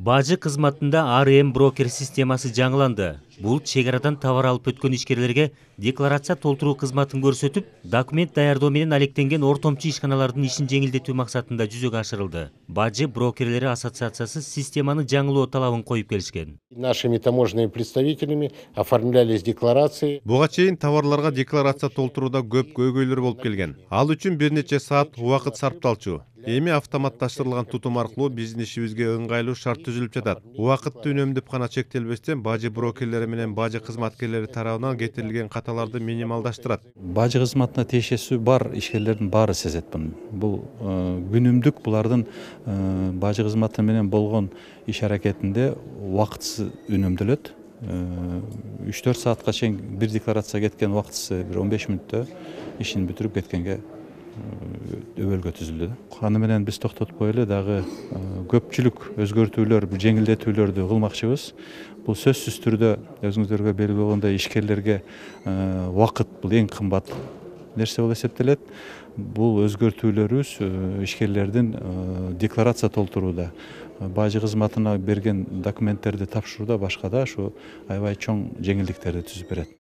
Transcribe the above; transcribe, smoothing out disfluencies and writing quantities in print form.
Бажы кызматында АРМ брокер системасы жаңыланды. Бул чек арадан товар алып өткөн ишкерлерге декларация толтуруу кызматын көрсөтүп, документ даярдоо менен алектенген ортомчу ишканалардын ишин жеңилдетүү максатында жүзөгө ашырылды. Бажы брокерлери ассоциациясы системаны жаңылоо талабын коюп келишкен. Нашими таможенными представителями оформлялись декларации. Буга чейин товарларга декларация толтурууда көп көйгөйлөр болуп келген. Ал үчүн бир нече саат убакыт сарпталчу. Эми автоматташтырылган тутум аркылуу биздин ишибизге ыңгайлуу шарт түзүлүп жатат. Убакытты үнөмдөп гана чектелбестен бажы брокерлери менен бажы кызматкерлери тарабынан кетирилген каталарды минималдаштырат. Бажы кызматына тиешеси бар ишкерлердин баары сезет буну. Бул күнүмдүк булардын бажы кызматы менен болгон иш аракетинде убакытсыз үнөмдөлөт. 3-4 саатка чейин бир декларация кеткен убактысы бир 15 мүнөттө ишин бүтүрүп кеткенге өбөлгө түзүлдү. Аны менен биз токтотуп эле дагы көпчүлүк өзгөртүүлөр, жеңилдетүүлөрдү кылмакчыбыз. Бул сөзсүз түрдө өзүңүздөргө белгилүү болгондой ишкерлерге убакыт бул эң кымбат нерсе болуп эсептелет. Бул өзгөртүүлөрүбүз ишкерлердин декларация толтурууда, бажы кызматына берген документтерди тапшырууда башка да ушу аябай чоң жеңилдиктерди түзүп берет.